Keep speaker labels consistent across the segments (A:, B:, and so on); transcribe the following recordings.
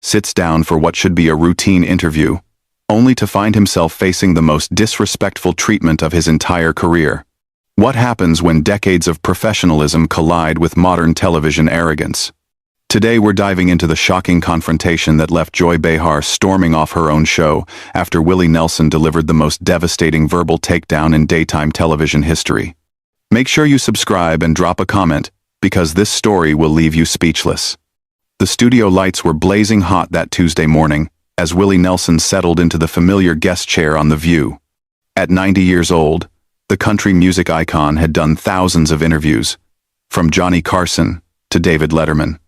A: sits down for what should be a routine interview, only to find himself facing the most disrespectful treatment of his entire career. What happens when decades of professionalism collide with modern television arrogance? Today we're diving into the shocking confrontation that left Joy Behar storming off her own show after Willie Nelson delivered the most devastating verbal takedown in daytime television history. Make sure you subscribe and drop a comment, because this story will leave you speechless. The studio lights were blazing hot that Tuesday morning as Willie Nelson settled into the familiar guest chair on The View. At 90 years old, the country music icon had done thousands of interviews, from Johnny Carson to David Letterman.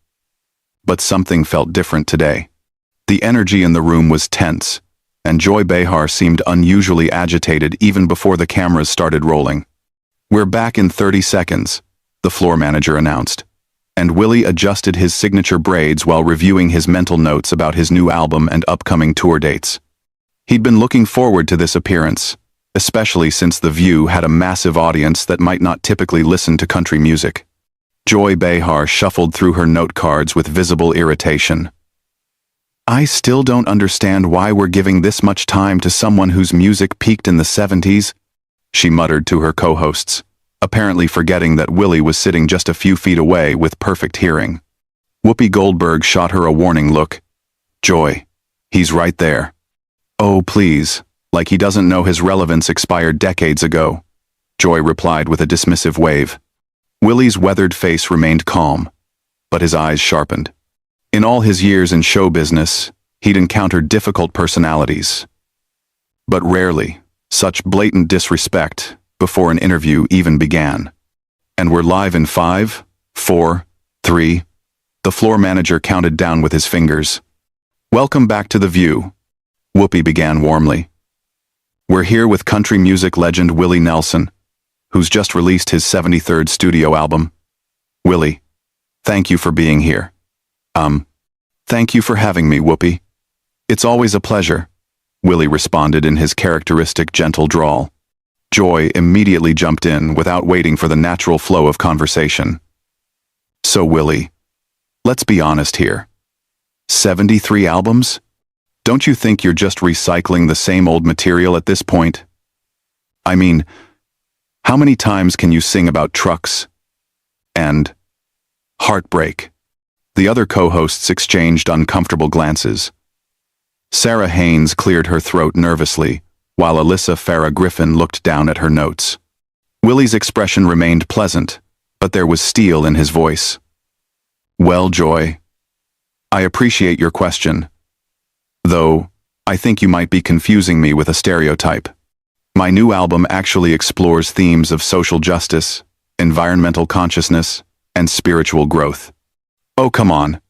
A: But something felt different today. The energy in the room was tense, and Joy Behar seemed unusually agitated even before the cameras started rolling. "We're back in 30 seconds, the floor manager announced, and Willie adjusted his signature braids while reviewing his mental notes about his new album and upcoming tour dates. He'd been looking forward to this appearance, especially since The View had a massive audience that might not typically listen to country music. Joy Behar shuffled through her note cards with visible irritation. "I still don't understand why we're giving this much time to someone whose music peaked in the 70s, she muttered to her co-hosts, apparently forgetting that Willie was sitting just a few feet away with perfect hearing. Whoopi Goldberg shot her a warning look. "Joy, he's right there." "Oh, please, like he doesn't know his relevance expired decades ago," Joy replied with a dismissive wave. Willie's weathered face remained calm, but his eyes sharpened. In all his years in show business, he'd encountered difficult personalities, but rarely such blatant disrespect before an interview even began. "And we're live in 5, 4, 3, the floor manager counted down with his fingers. "Welcome back to The View," Whoopi began warmly. "We're here with country music legend Willie Nelson, who's just released his 73rd studio album. Willie, thank you for being here." Thank you for having me, Whoopi. "It's always a pleasure," Willie responded in his characteristic gentle drawl. Joy immediately jumped in without waiting for the natural flow of conversation. "So Willie, let's be honest here. 73 albums? Don't you think you're just recycling the same old material at this point? I mean, how many times can you sing about trucks and heartbreak?" The other co-hosts exchanged uncomfortable glances. Sarah Haynes cleared her throat nervously, while Alyssa Farah Griffin looked down at her notes. Willie's expression remained pleasant, but there was steel in his voice. "Well, Joy, I appreciate your question, though I think you might be confusing me with a stereotype. My new album actually explores themes of social justice, environmental consciousness, and spiritual growth." "Oh, come on,"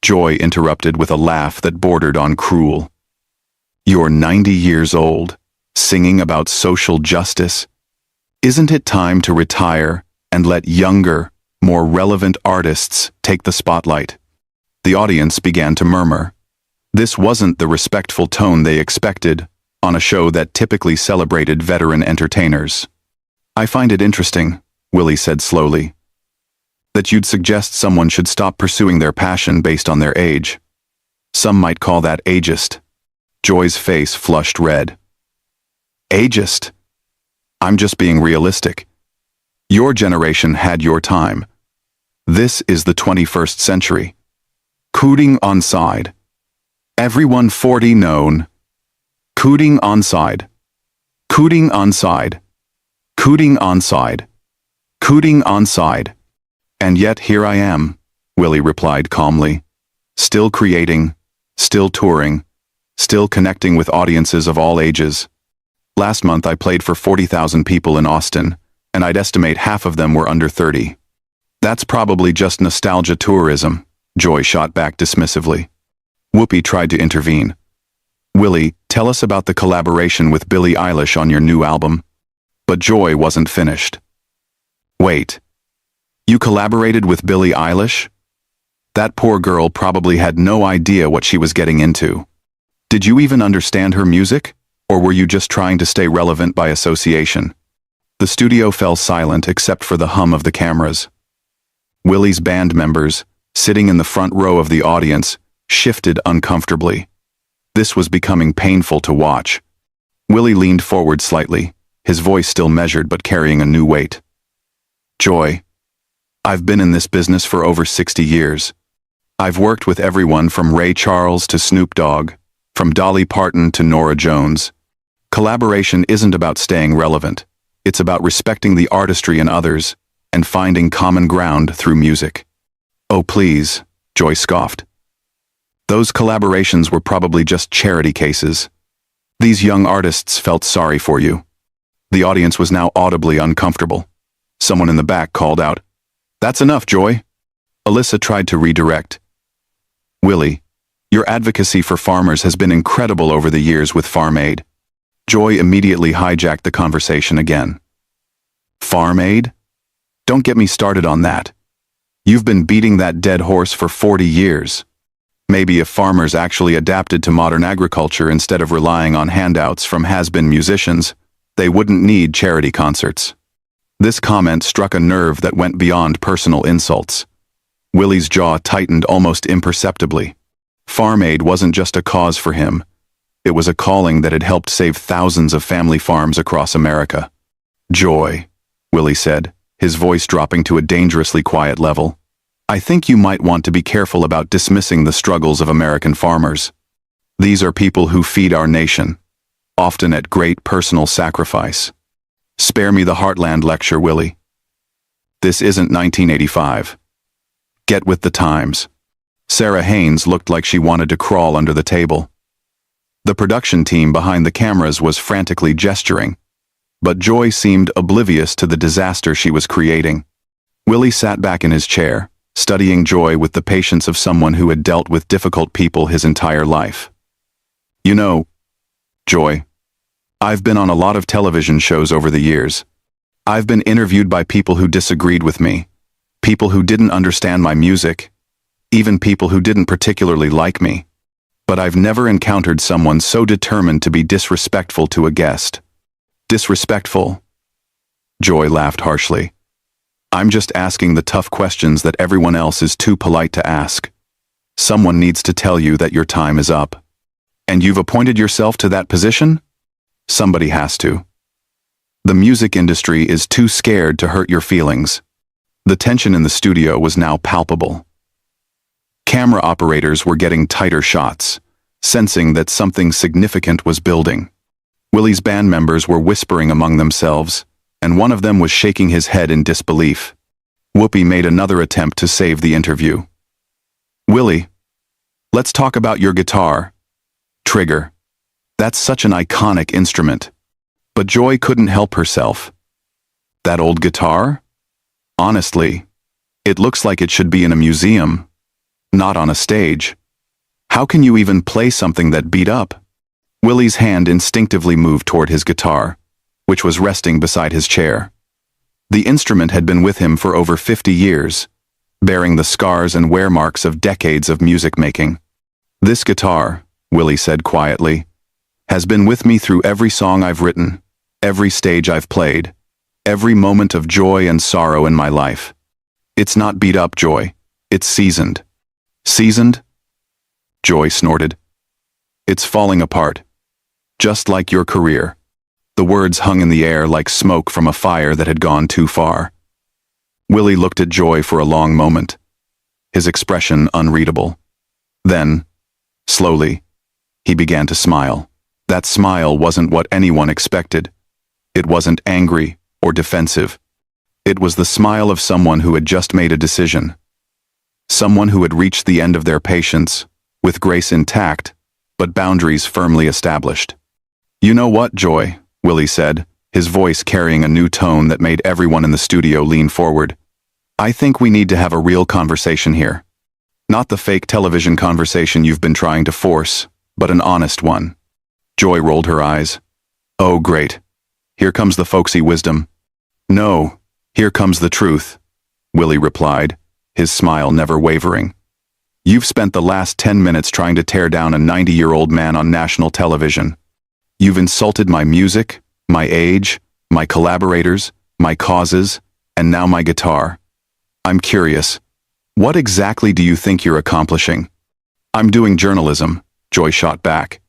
A: Joy interrupted with a laugh that bordered on cruel. "You're 90 years old, singing about social justice? Isn't it time to retire and let younger, more relevant artists take the spotlight?" The audience began to murmur. This wasn't the respectful tone they expected on a show that typically celebrated veteran entertainers. "I find it interesting," Willie said slowly, "that you'd suggest someone should stop pursuing their passion based on their age. Some might call that ageist." Joy's face flushed red. "Ageist? I'm just being realistic. Your generation had your time. This is the 21st century. Cooting onside. Everyone 40 known. Cooting onside. Cooting onside. Cooting onside. Cooting onside. And yet here I am," Willie replied calmly. "Still creating, still touring, still connecting with audiences of all ages. Last month I played for 40,000 people in Austin, and I'd estimate half of them were under 30. That's probably just nostalgia tourism," Joy shot back dismissively. Whoopi tried to intervene. "Willie, tell us about the collaboration with Billie Eilish on your new album." But Joy wasn't finished. "Wait. You collaborated with Billie Eilish? That poor girl probably had no idea what she was getting into. Did you even understand her music, or were you just trying to stay relevant by association?" The studio fell silent except for the hum of the cameras. Willie's band members, sitting in the front row of the audience, shifted uncomfortably. This was becoming painful to watch. Willie leaned forward slightly, his voice still measured but carrying a new weight. Joy, I've been in this business for over 60 years. I've worked with everyone from Ray Charles to Snoop Dogg, from Dolly Parton to Norah Jones. Collaboration isn't about staying relevant. It's about respecting the artistry in others and finding common ground through music. Oh please, Joy scoffed. Those collaborations were probably just charity cases. These young artists felt sorry for you. The audience was now audibly uncomfortable. Someone in the back called out, "That's enough, Joy." Alyssa tried to redirect. "Willie, your advocacy for farmers has been incredible over the years with Farm Aid." Joy immediately hijacked the conversation again. "Farm Aid? Don't get me started on that. You've been beating that dead horse for 40 years. Maybe if farmers actually adapted to modern agriculture instead of relying on handouts from has-been musicians, they wouldn't need charity concerts." This comment struck a nerve that went beyond personal insults. Willie's jaw tightened almost imperceptibly. Farm Aid wasn't just a cause for him. It was a calling that had helped save thousands of family farms across America. "Joy," Willie said, his voice dropping to a dangerously quiet level. "I think you might want to be careful about dismissing the struggles of American farmers. These are people who feed our nation, often at great personal sacrifice. Spare me the Heartland lecture, Willie. This isn't 1985. Get with the times." Sarah Haynes looked like she wanted to crawl under the table. The production team behind the cameras was frantically gesturing, but Joy seemed oblivious to the disaster she was creating. Willie sat back in his chair, studying Joy with the patience of someone who had dealt with difficult people his entire life. "You know, Joy, I've been on a lot of television shows over the years. I've been interviewed by people who disagreed with me, people who didn't understand my music, even people who didn't particularly like me. But I've never encountered someone so determined to be disrespectful to a guest." "Disrespectful?" Joy laughed harshly. "I'm just asking the tough questions that everyone else is too polite to ask. Someone needs to tell you that your time is up. And you've appointed yourself to that position? Somebody has to. The music industry is too scared to hurt your feelings." The tension in the studio was now palpable. Camera operators were getting tighter shots, sensing that something significant was building. Willie's band members were whispering among themselves, and one of them was shaking his head in disbelief. Whoopi made another attempt to save the interview. "Willie, let's talk about your guitar. Trigger. That's such an iconic instrument." But Joy couldn't help herself. "That old guitar? Honestly, it looks like it should be in a museum, not on a stage. How can you even play something that beat up?" Willie's hand instinctively moved toward his guitar, which was resting beside his chair. The instrument had been with him for over 50 years, bearing the scars and wear marks of decades of music making. "This guitar," Willie said quietly, "has been with me through every song I've written, every stage I've played, every moment of joy and sorrow in my life. It's not beat up, Joy. It's seasoned." "Seasoned?" Joy snorted. "It's falling apart. Just like your career." The words hung in the air like smoke from a fire that had gone too far. Willie looked at Joy for a long moment, his expression unreadable. Then, slowly, he began to smile. That smile wasn't what anyone expected. It wasn't angry or defensive. It was the smile of someone who had just made a decision. Someone who had reached the end of their patience, with grace intact, but boundaries firmly established. "You know what, Joy?" Willie said, his voice carrying a new tone that made everyone in the studio lean forward. "I think we need to have a real conversation here. Not the fake television conversation you've been trying to force, but an honest one." Joy rolled her eyes. "Oh, great. Here comes the folksy wisdom." "No, here comes the truth," Willie replied, his smile never wavering. "You've spent the last 10 minutes trying to tear down a 90-year-old man on national television. You've insulted my music, my age, my collaborators, my causes, and now my guitar. I'm curious, what exactly do you think you're accomplishing?" I'm doing journalism, Joy shot back.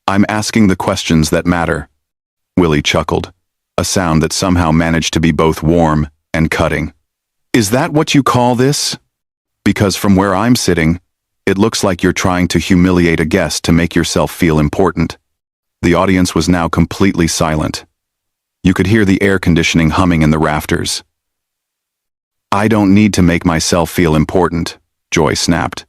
A: I'm asking the questions that matter. Willie chuckled, a sound that somehow managed to be both warm and cutting. Is that what you call this? Because from where I'm sitting, it looks like you're trying to humiliate a guest to make yourself feel important. The audience was now completely silent. You could hear the air conditioning humming in the rafters. I don't need to make myself feel important, Joy snapped.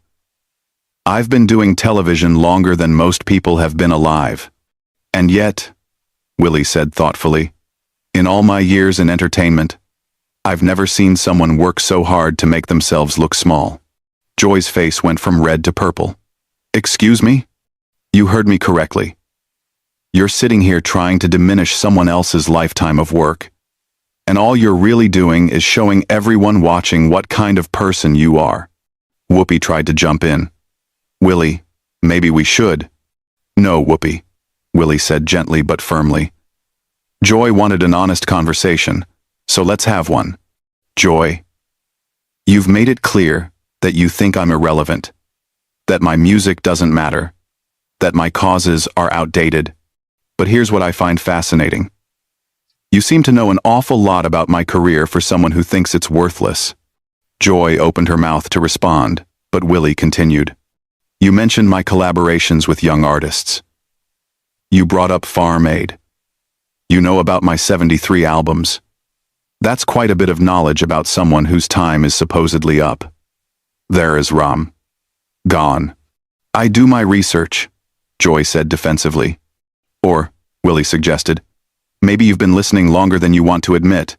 A: I've been doing television longer than most people have been alive. And yet, Willie said thoughtfully, in all my years in entertainment, I've never seen someone work so hard to make themselves look small. Joy's face went from red to purple. Excuse me? You heard me correctly. You're sitting here trying to diminish someone else's lifetime of work. And all you're really doing is showing everyone watching what kind of person you are. Whoopi tried to jump in. Willie, maybe we should. No, Whoopi, Willie said gently but firmly. Joy wanted an honest conversation, so let's have one. Joy, you've made it clear that you think I'm irrelevant, that my music doesn't matter, that my causes are outdated. But here's what I find fascinating. You seem to know an awful lot about my career for someone who thinks it's worthless. Joy opened her mouth to respond, but Willie continued. You mentioned my collaborations with young artists. You brought up Farm Aid. You know about my 73 albums. That's quite a bit of knowledge about someone whose time is supposedly up. There is Ram. Gone. I do my research, Joy said defensively. Or, Willie suggested, maybe you've been listening longer than you want to admit.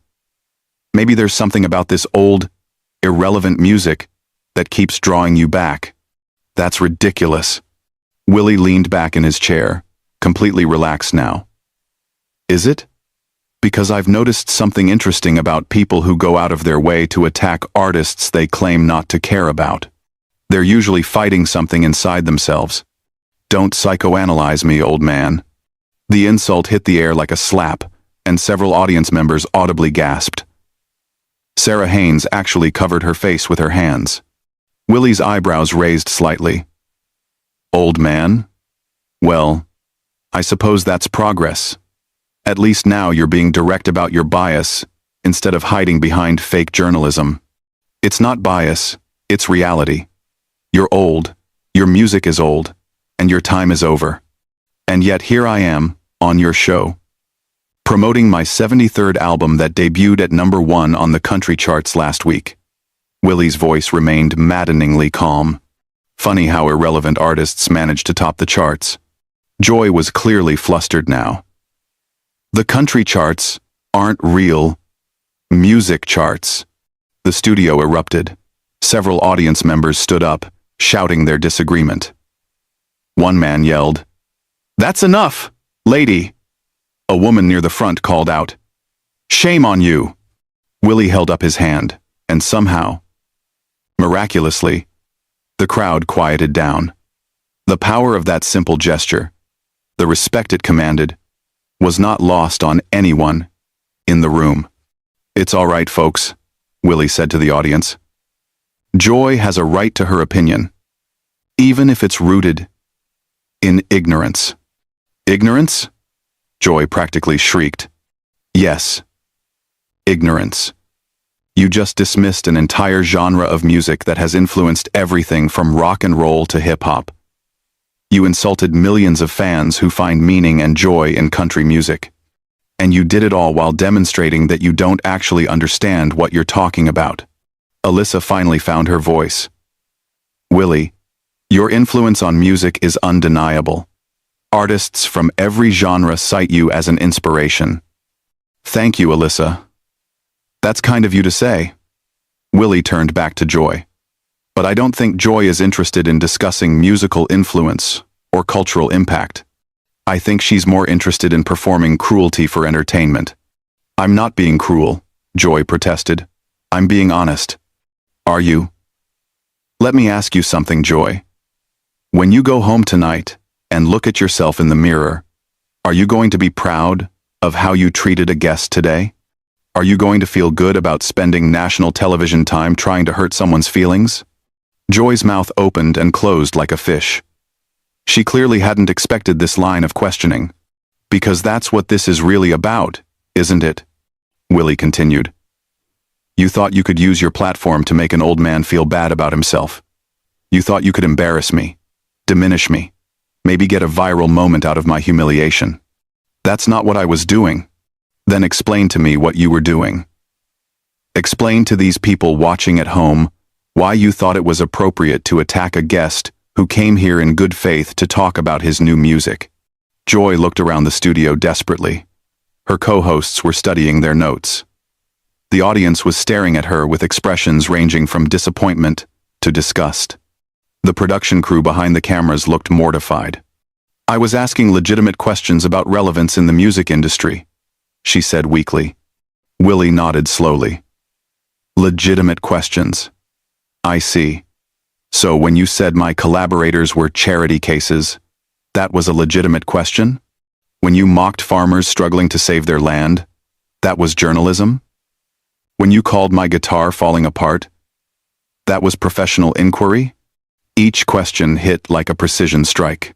A: Maybe there's something about this old, irrelevant music that keeps drawing you back. That's ridiculous. Willie leaned back in his chair, completely relaxed now. Is it? Because I've noticed something interesting about people who go out of their way to attack artists they claim not to care about. They're usually fighting something inside themselves. Don't psychoanalyze me, old man. The insult hit the air like a slap, and several audience members audibly gasped. Sarah Haynes actually covered her face with her hands. Willie's eyebrows raised slightly. Old man? Well, I suppose that's progress. At least now you're being direct about your bias, instead of hiding behind fake journalism. It's not bias, it's reality. You're old, your music is old, and your time is over. And yet here I am, on your show, promoting my 73rd album that debuted at #1 on the country charts last week. Willie's voice remained maddeningly calm. Funny how irrelevant artists manage to top the charts. Joy was clearly flustered now. The country charts aren't real music charts. The studio erupted. Several audience members stood up, shouting their disagreement. One man yelled, "That's enough, lady!" A woman near the front called out, "Shame on you!" Willie held up his hand, and somehow, miraculously, the crowd quieted down. The power of that simple gesture, the respect it commanded, was not lost on anyone in the room. "It's all right, folks," Willie said to the audience. "Joy has a right to her opinion, even if it's rooted in ignorance." Ignorance? Joy practically shrieked. Yes. Ignorance. You just dismissed an entire genre of music that has influenced everything from rock and roll to hip-hop. You insulted millions of fans who find meaning and joy in country music. And you did it all while demonstrating that you don't actually understand what you're talking about. Alyssa finally found her voice. Willie, your influence on music is undeniable. Artists from every genre cite you as an inspiration. Thank you, Alyssa. That's kind of you to say. Willie turned back to Joy. But I don't think Joy is interested in discussing musical influence or cultural impact. I think she's more interested in performing cruelty for entertainment. I'm not being cruel, Joy protested. I'm being honest. Are you? Let me ask you something, Joy. When you go home tonight and look at yourself in the mirror, are you going to be proud of how you treated a guest today? Are you going to feel good about spending national television time trying to hurt someone's feelings? Joy's mouth opened and closed like a fish. She clearly hadn't expected this line of questioning. Because that's what this is really about, isn't it? Willie continued. You thought you could use your platform to make an old man feel bad about himself. You thought you could embarrass me, diminish me, maybe get a viral moment out of my humiliation. That's not what I was doing. Then explain to me what you were doing. Explain to these people watching at home why you thought it was appropriate to attack a guest who came here in good faith to talk about his new music. Joy looked around the studio desperately. Her co-hosts were studying their notes. The audience was staring at her with expressions ranging from disappointment to disgust. The production crew behind the cameras looked mortified. I was asking legitimate questions about relevance in the music industry, she said weakly. Willie nodded slowly. Legitimate questions. I see. So when you said my collaborators were charity cases, that was a legitimate question? When you mocked farmers struggling to save their land, that was journalism? When you called my guitar falling apart, that was professional inquiry? Each question hit like a precision strike.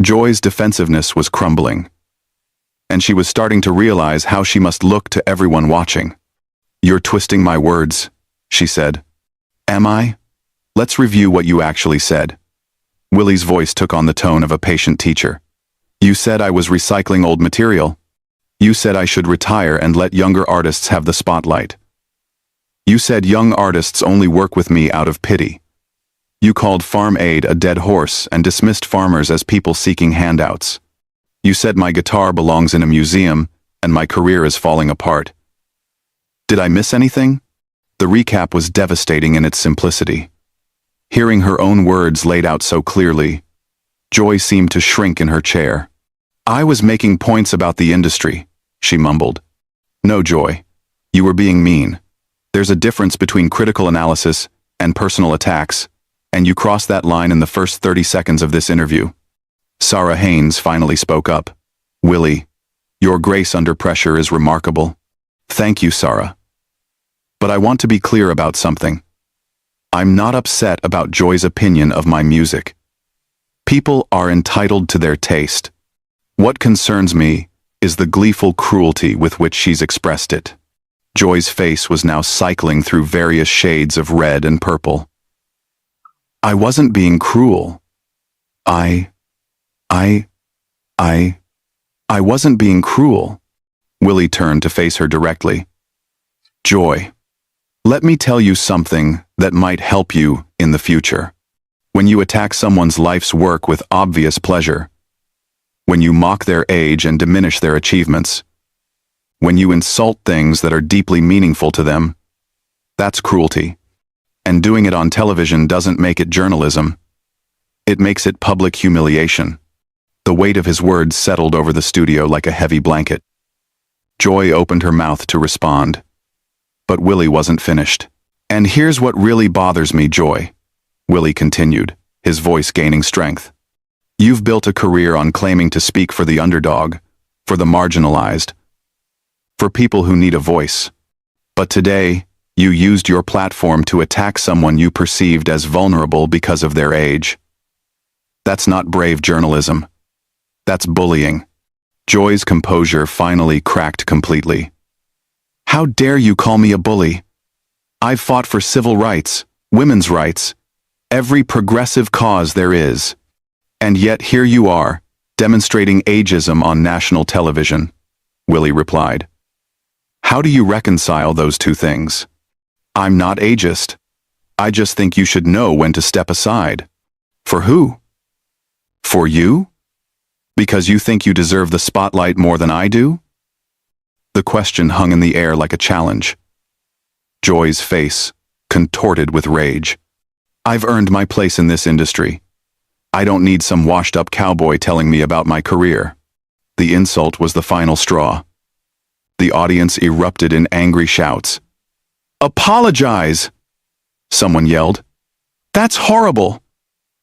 A: Joy's defensiveness was crumbling, and she was starting to realize how she must look to everyone watching. You're twisting my words, she said. Am I? Let's review what you actually said. Willie's voice took on the tone of a patient teacher. You said I was recycling old material. You said I should retire and let younger artists have the spotlight. You said young artists only work with me out of pity. You called Farm Aid a dead horse and dismissed farmers as people seeking handouts. You said my guitar belongs in a museum and my career is falling apart. Did I miss anything? The recap was devastating in its simplicity. Hearing her own words laid out so clearly, Joy seemed to shrink in her chair. I was making points about the industry, she mumbled. No, Joy. You were being mean. There's a difference between critical analysis and personal attacks, and you crossed that line in the first 30 seconds of this interview. Sarah Haynes finally spoke up. Willie, your grace under pressure is remarkable. Thank you, Sarah. But I want to be clear about something. I'm not upset about Joy's opinion of my music. People are entitled to their taste. What concerns me is the gleeful cruelty with which she's expressed it. Joy's face was now cycling through various shades of red and purple. I wasn't being cruel. I wasn't being cruel. Willie turned to face her directly. Joy, let me tell you something that might help you in the future. When you attack someone's life's work with obvious pleasure, when you mock their age and diminish their achievements, when you insult things that are deeply meaningful to them, that's cruelty. And doing it on television doesn't make it journalism. It makes it public humiliation. The weight of his words settled over the studio like a heavy blanket. Joy opened her mouth to respond, but Willie wasn't finished. And here's what really bothers me, Joy, Willie continued, his voice gaining strength. You've built a career on claiming to speak for the underdog, for the marginalized, for people who need a voice. But today, you used your platform to attack someone you perceived as vulnerable because of their age. That's not brave journalism. That's bullying. Joy's composure finally cracked completely. How dare you call me a bully? I've fought for civil rights, women's rights, every progressive cause there is. And yet here you are, demonstrating ageism on national television, Willie replied. How do you reconcile those two things? I'm not ageist. I just think you should know when to step aside. For who? For you? Because you think you deserve the spotlight more than I do? The question hung in the air like a challenge. Joy's face contorted with rage. I've earned my place in this industry. I don't need some washed-up cowboy telling me about my career. The insult was the final straw. The audience erupted in angry shouts. Apologize! Someone yelled. That's horrible!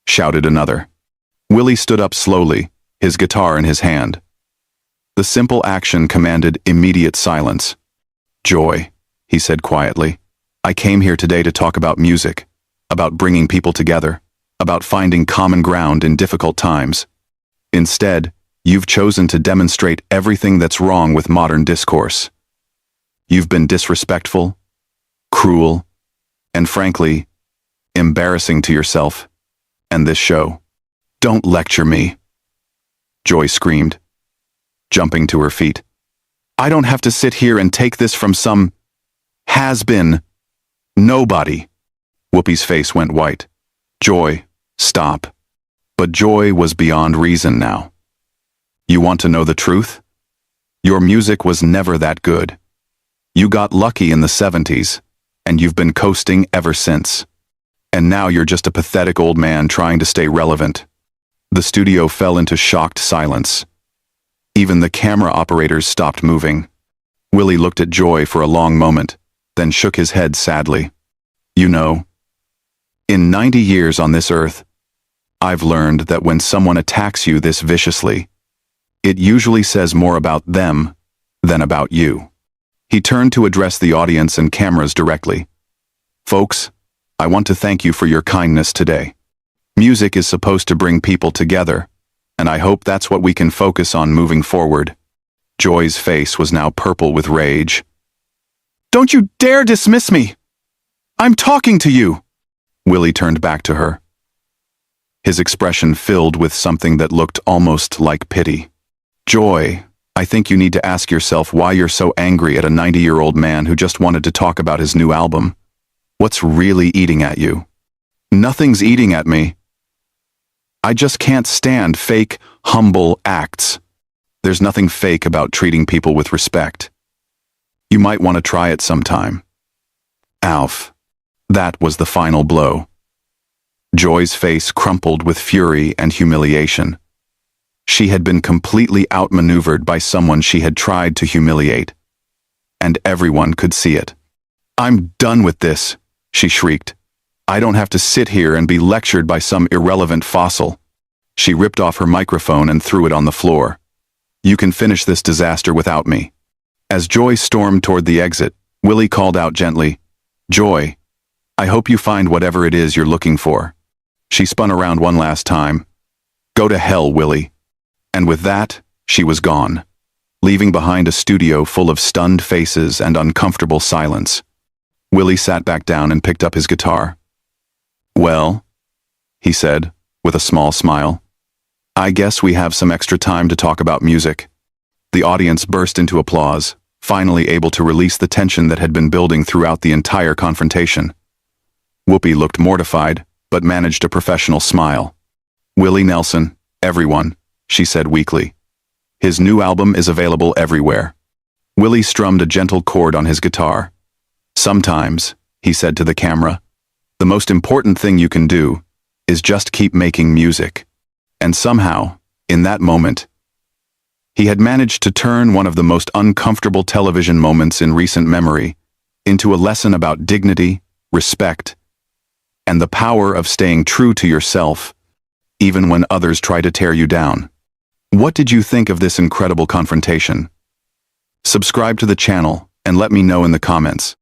A: Shouted another. Willie stood up slowly, his guitar in his hand. The simple action commanded immediate silence. Joy, he said quietly, I came here today to talk about music. about bringing people together, about finding common ground in difficult times. Instead, you've chosen to demonstrate everything that's wrong with modern discourse. You've been disrespectful, cruel, and frankly, embarrassing to yourself and this show. Don't lecture me, Joy screamed, jumping to her feet. I don't have to sit here and take this from some has-been nobody. Whoopi's face went white. Joy, stop. But Joy was beyond reason now. You want to know the truth? Your music was never that good. You got lucky in the 70s, and you've been coasting ever since. And now you're just a pathetic old man trying to stay relevant. The studio fell into shocked silence. Even the camera operators stopped moving. Willie looked at Joy for a long moment, then shook his head sadly. You know, in 90 years on this earth, I've learned that when someone attacks you this viciously, it usually says more about them than about you. He turned to address the audience and cameras directly. Folks, I want to thank you for your kindness today. Music is supposed to bring people together, and I hope that's what we can focus on moving forward. Joy's face was now purple with rage. Don't you dare dismiss me! I'm talking to you! Willie turned back to her. His expression filled with something that looked almost like pity. Joy, I think you need to ask yourself why you're so angry at a 90-year-old man who just wanted to talk about his new album. What's really eating at you? Nothing's eating at me. I just can't stand fake, humble acts. There's nothing fake about treating people with respect. You might want to try it sometime. Alf. That was the final blow. Joy's face crumpled with fury and humiliation. She had been completely outmaneuvered by someone she had tried to humiliate. And everyone could see it. I'm done with this, she shrieked. I don't have to sit here and be lectured by some irrelevant fossil. She ripped off her microphone and threw it on the floor. You can finish this disaster without me. As Joy stormed toward the exit, Willie called out gently, Joy, I hope you find whatever it is you're looking for. She spun around one last time. Go to hell, Willie. And with that, she was gone, leaving behind a studio full of stunned faces and uncomfortable silence. Willie sat back down and picked up his guitar. Well, he said, with a small smile, I guess we have some extra time to talk about music. The audience burst into applause, finally able to release the tension that had been building throughout the entire confrontation. Whoopi looked mortified, but managed a professional smile. Willie Nelson, everyone, she said weakly. His new album is available everywhere. Willie strummed a gentle chord on his guitar. Sometimes, he said to the camera, the most important thing you can do is just keep making music. And somehow, in that moment, he had managed to turn one of the most uncomfortable television moments in recent memory into a lesson about dignity, respect, and the power of staying true to yourself, even when others try to tear you down. What did you think of this incredible confrontation? Subscribe to the channel and let me know in the comments.